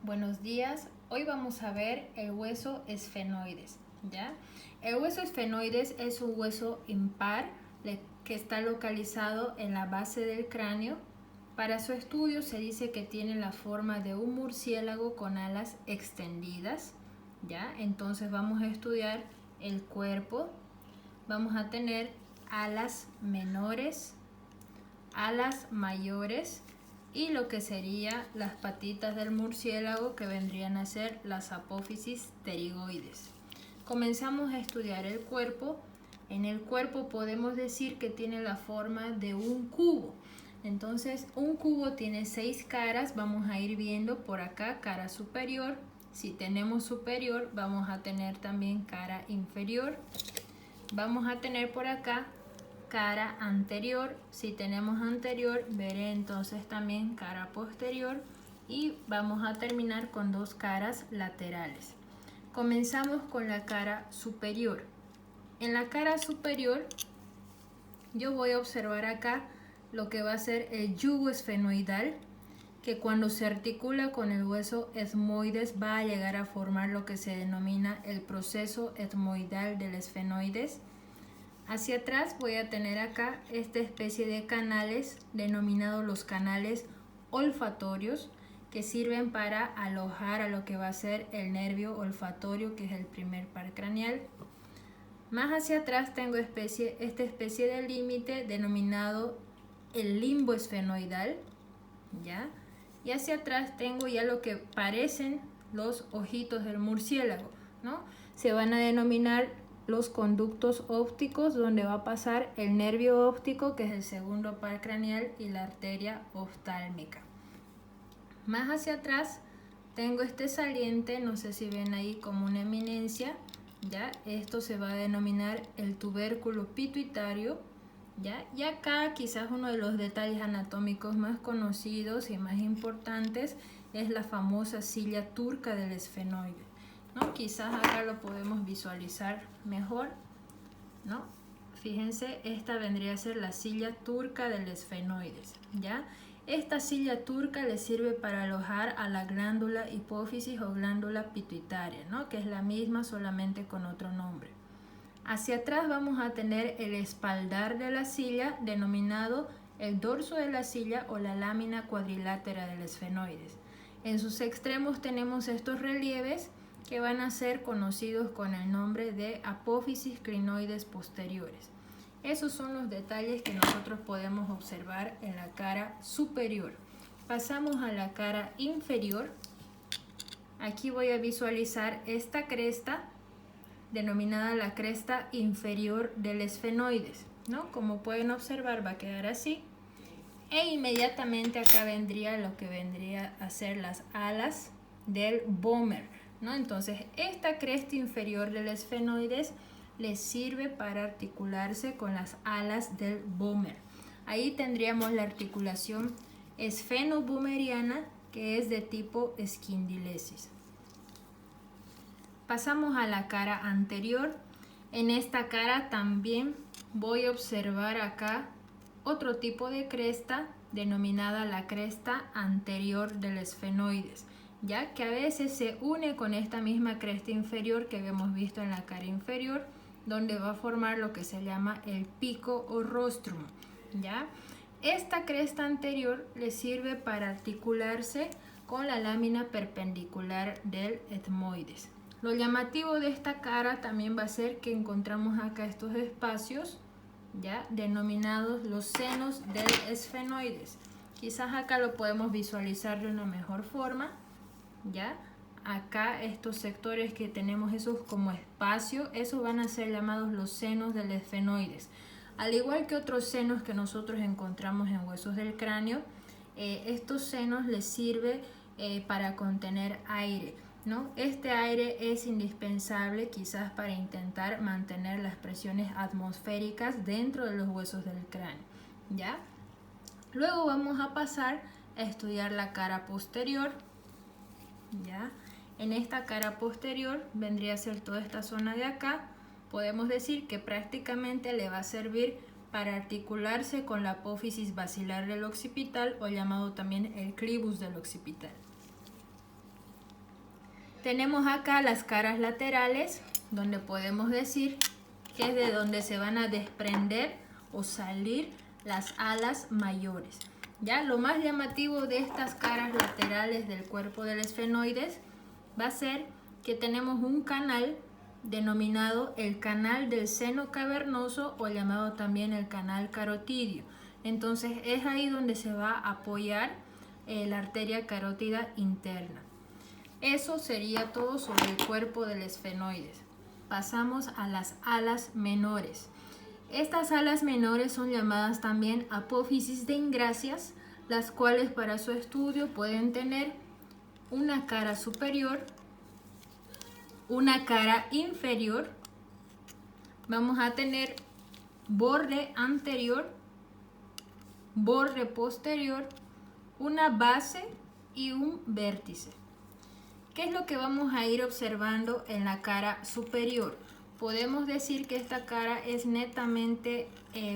Buenos días. Hoy vamos a ver el hueso esfenoides, ¿ya? El hueso esfenoides es un hueso impar que está localizado en la base del cráneo. Para su estudio se dice que tiene la forma de un murciélago con alas extendidas, ¿ya? Entonces vamos a estudiar el cuerpo. Vamos a tener alas menores, alas mayores y lo que sería las patitas del murciélago, que vendrían a ser las apófisis pterigoides. Comenzamos a estudiar el cuerpo. En el cuerpo podemos decir que tiene la forma de un cubo. Entonces un cubo tiene 6 caras. Vamos a ir viendo por acá cara superior. Si tenemos superior, vamos a tener también cara inferior. Vamos a tener por acá cara anterior. Si tenemos anterior, veré entonces también cara posterior, y vamos a terminar con 2 caras laterales. Comenzamos con la cara superior. En la cara superior yo voy a observar acá lo que va a ser el yugo esfenoidal, que cuando se articula con el hueso etmoides va a llegar a formar lo que se denomina el proceso etmoidal del esfenoides. Hacia atrás voy a tener acá esta especie de canales denominados los canales olfatorios, que sirven para alojar a lo que va a ser el nervio olfatorio, que es el primer par craneal. Más hacia atrás tengo esta especie de límite denominado el limbo esfenoidal, ¿ya? Y hacia atrás tengo ya lo que parecen los ojitos del murciélago, ¿no? Se van a denominar los conductos ópticos, donde va a pasar el nervio óptico, que es el segundo par craneal, y la arteria oftálmica. Más hacia atrás tengo este saliente, no sé si ven ahí como una eminencia, ¿ya? Esto se va a denominar el tubérculo pituitario, ¿ya? Y acá quizás uno de los detalles anatómicos más conocidos y más importantes es la famosa silla turca del esfenoide, ¿no? Quizás acá lo podemos visualizar mejor, ¿no? Fíjense, esta vendría a ser la silla turca del esfenoides, ¿ya? Esta silla turca le sirve para alojar a la glándula hipófisis o glándula pituitaria, ¿no? Que es la misma, solamente con otro nombre. Hacia atrás vamos a tener el espaldar de la silla, denominado el dorso de la silla o la lámina cuadrilátera del esfenoides. En sus extremos tenemos estos relieves que van a ser conocidos con el nombre de apófisis crinoides posteriores. Esos son los detalles que nosotros podemos observar en la cara superior. Pasamos a la cara inferior. Aquí voy a visualizar esta cresta, denominada la cresta inferior del esfenoides, ¿no? Como pueden observar, va a quedar así. E inmediatamente acá vendría lo que vendría a ser las alas del vómer, ¿no? Entonces esta cresta inferior del esfenoides le sirve para articularse con las alas del vómer. Ahí tendríamos la articulación esfeno-vomeriana, que es de tipo esquindilesis. Pasamos a la cara anterior. En esta cara también voy a observar acá otro tipo de cresta, denominada la cresta anterior del esfenoides, ya que a veces se une con esta misma cresta inferior que habíamos visto en la cara inferior, donde va a formar lo que se llama el pico o rostrum, ¿ya? Esta cresta anterior le sirve para articularse con la lámina perpendicular del etmoides. Lo llamativo de esta cara también va a ser que encontramos acá estos espacios, ¿ya? Denominados los senos del esfenoides. Quizás acá lo podemos visualizar de una mejor forma, ¿ya? Acá estos sectores que tenemos esos como espacio, esos van a ser llamados los senos del esfenoides. Al igual que otros senos que nosotros encontramos en huesos del cráneo, estos senos les sirve para contener aire, ¿no? Este aire es indispensable quizás para intentar mantener las presiones atmosféricas dentro de los huesos del cráneo, ¿ya? Luego vamos a pasar a estudiar la cara posterior, ¿ya? En esta cara posterior vendría a ser toda esta zona de acá. Podemos decir que prácticamente le va a servir para articularse con la apófisis basilar del occipital, o llamado también el clivus del occipital. Tenemos acá las caras laterales, donde podemos decir que es de donde se van a desprender o salir las alas mayores. Ya lo más llamativo de estas caras laterales del cuerpo del esfenoides va a ser que tenemos un canal denominado el canal del seno cavernoso o llamado también el canal carotidio. Entonces es ahí donde se va a apoyar la arteria carótida interna. Eso sería todo sobre el cuerpo del esfenoides. Pasamos a las alas menores. Estas alas menores son llamadas también apófisis de ingrasias, las cuales para su estudio pueden tener una cara superior, una cara inferior, vamos a tener borde anterior, borde posterior, una base y un vértice. ¿Qué es lo que vamos a ir observando en la cara superior? Podemos decir que esta cara es netamente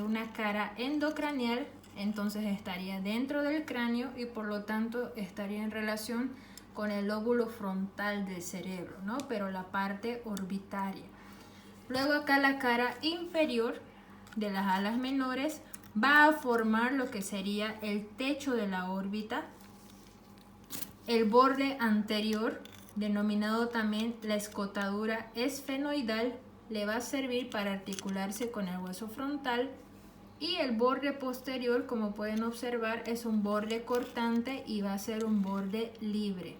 una cara endocranial, entonces estaría dentro del cráneo y por lo tanto estaría en relación con el lóbulo frontal del cerebro, ¿no? Pero la parte orbitaria. Luego acá la cara inferior de las alas menores va a formar lo que sería el techo de la órbita, el borde anterior, denominado también la escotadura esfenoidal, le va a servir para articularse con el hueso frontal, y el borde posterior, como pueden observar, es un borde cortante y va a ser un borde libre.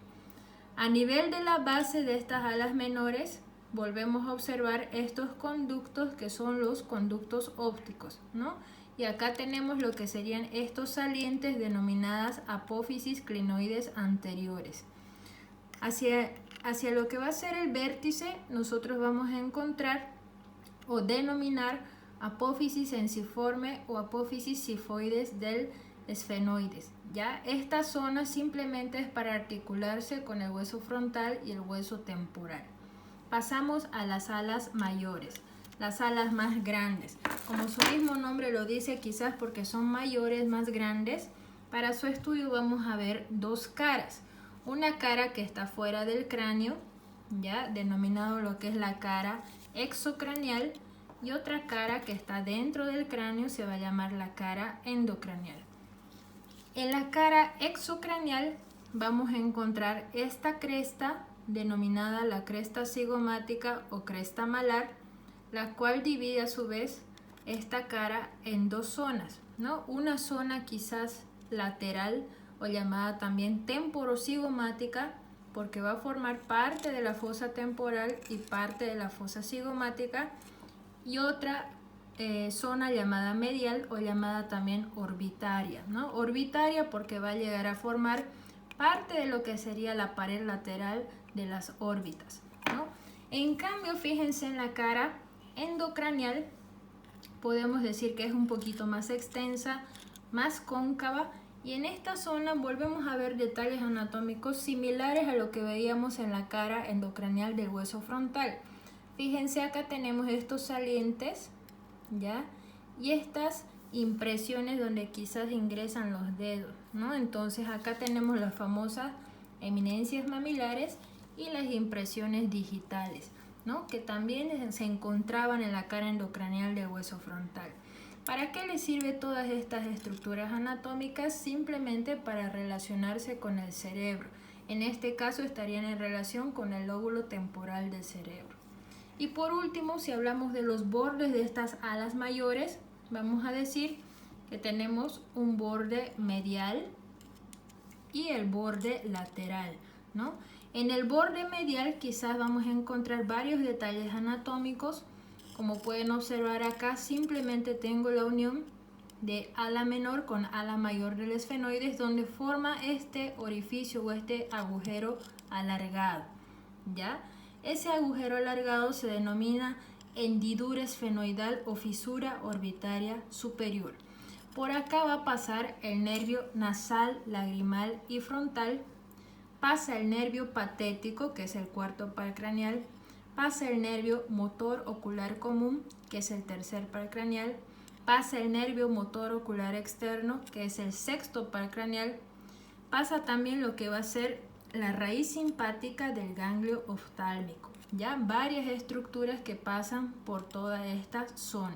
A nivel de la base de estas alas menores, volvemos a observar estos conductos que son los conductos ópticos, ¿no? Y acá tenemos lo que serían estos salientes denominadas apófisis clinoides anteriores. Hacia lo que va a ser el vértice, nosotros vamos a encontrar o denominar apófisis ensiforme o apófisis sifoides del esfenoides. ¿Ya? Esta zona simplemente es para articularse con el hueso frontal y el hueso temporal. Pasamos a las alas mayores, las alas más grandes. Como su mismo nombre lo dice, quizás porque son mayores, más grandes, para su estudio vamos a ver dos caras. Una cara que está fuera del cráneo, ya denominado lo que es la cara exocranial, y otra cara que está dentro del cráneo se va a llamar la cara endocranial. En la cara exocranial vamos a encontrar esta cresta denominada la cresta cigomática o cresta malar, la cual divide a su vez esta cara en dos zonas, ¿no? Una zona quizás lateral o llamada también temporocigomática, porque va a formar parte de la fosa temporal y parte de la fosa cigomática, y otra zona llamada medial o llamada también orbitaria, ¿no? Orbitaria porque va a llegar a formar parte de lo que sería la pared lateral de las órbitas, ¿no? En cambio, fíjense en la cara endocranial, podemos decir que es un poquito más extensa, más cóncava, y en esta zona volvemos a ver detalles anatómicos similares a lo que veíamos en la cara endocranial del hueso frontal. Fíjense, acá tenemos estos salientes, ¿ya? Y estas impresiones donde quizás ingresan los dedos, ¿no? Entonces acá tenemos las famosas eminencias mamilares y las impresiones digitales, ¿no? Que también se encontraban en la cara endocranial del hueso frontal. ¿Para qué les sirve todas estas estructuras anatómicas? Simplemente para relacionarse con el cerebro. En este caso estarían en relación con el lóbulo temporal del cerebro. Y por último, si hablamos de los bordes de estas alas mayores, vamos a decir que tenemos un borde medial y el borde lateral, ¿no? En el borde medial quizás vamos a encontrar varios detalles anatómicos. Como pueden observar acá, simplemente tengo la unión de ala menor con ala mayor del esfenoides, donde forma este orificio o este agujero alargado, ¿ya? Ese agujero alargado se denomina hendidura esfenoidal o fisura orbitaria superior. Por acá va a pasar el nervio nasal, lagrimal y frontal, pasa el nervio patético, que es el cuarto par craneal, pasa el nervio motor ocular común, que es el tercer par craneal, pasa el nervio motor ocular externo, que es el sexto par craneal, pasa también lo que va a ser la raíz simpática del ganglio oftálmico. Ya varias estructuras que pasan por toda esta zona.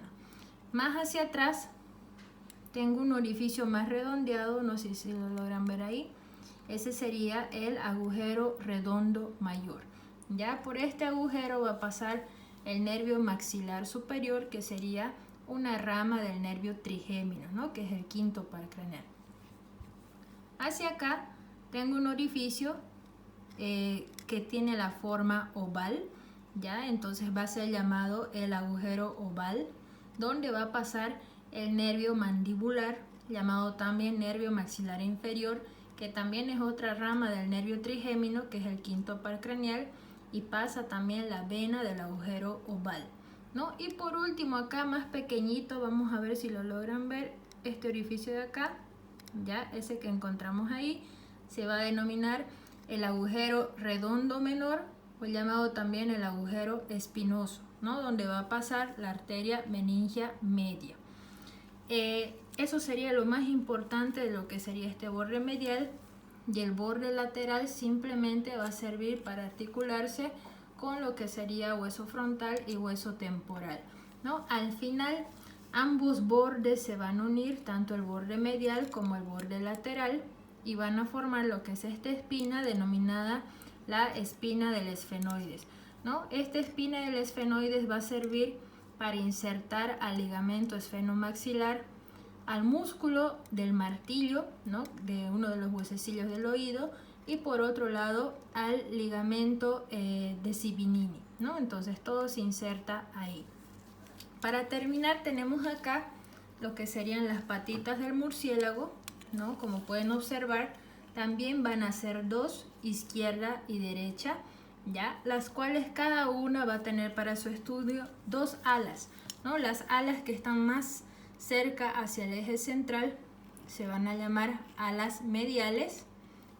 Más hacia atrás tengo un orificio más redondeado, no sé si lo logran ver ahí. Ese sería el agujero redondo mayor. Ya por este agujero va a pasar el nervio maxilar superior, que sería una rama del nervio trigémino, ¿no? Que es el quinto par craneal. Hacia acá tengo un orificio que tiene la forma oval, ¿ya? Entonces va a ser llamado el agujero oval, donde va a pasar el nervio mandibular, llamado también nervio maxilar inferior, que también es otra rama del nervio trigémino, que es el quinto par craneal, y pasa también la vena del agujero oval, ¿no? Y por último, acá más pequeñito, vamos a ver si lo logran ver, este orificio de acá, ya ese que encontramos ahí, se va a denominar el agujero redondo menor, o llamado también el agujero espinoso, ¿no? Donde va a pasar la arteria meningia media. Eso sería lo más importante de lo que sería este borde medial, y el borde lateral simplemente va a servir para articularse con lo que sería hueso frontal y hueso temporal, ¿no? Al final ambos bordes se van a unir, tanto el borde medial como el borde lateral, y van a formar lo que es esta espina denominada la espina del esfenoides, ¿no? Esta espina del esfenoides va a servir para insertar al ligamento esfenomaxilar, al músculo del martillo, ¿no? De uno de los huesecillos del oído, y por otro lado al ligamento de Sibinini, ¿no? Entonces todo se inserta ahí. Para terminar tenemos acá lo que serían las patitas del murciélago, ¿no? Como pueden observar, también van a ser dos, izquierda y derecha, ¿ya? Las cuales cada una va a tener para su estudio dos alas, ¿no? Las alas que están más cerca hacia el eje central se van a llamar alas mediales,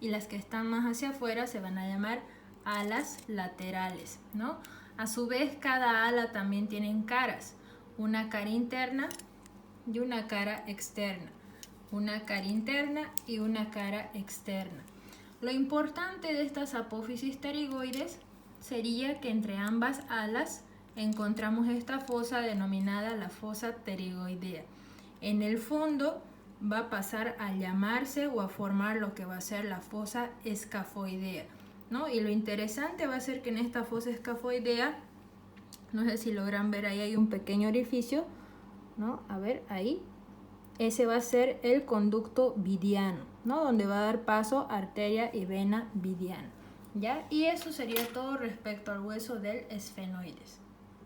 y las que están más hacia afuera se van a llamar alas laterales, ¿no? A su vez, cada ala también tienen caras, una cara interna y una cara externa, una cara interna y una cara externa. Lo importante de estas apófisis pterigoides sería que entre ambas alas encontramos esta fosa denominada la fosa pterigoidea. En el fondo va a pasar a llamarse o a formar lo que va a ser la fosa escafoidea, ¿no? Y lo interesante va a ser que en esta fosa escafoidea, no sé si logran ver, ahí hay un pequeño orificio, ¿no? A ver, ahí. Ese va a ser el conducto vidiano, ¿no? Donde va a dar paso arteria y vena vidiana, ¿ya? Y eso sería todo respecto al hueso del esfenoides.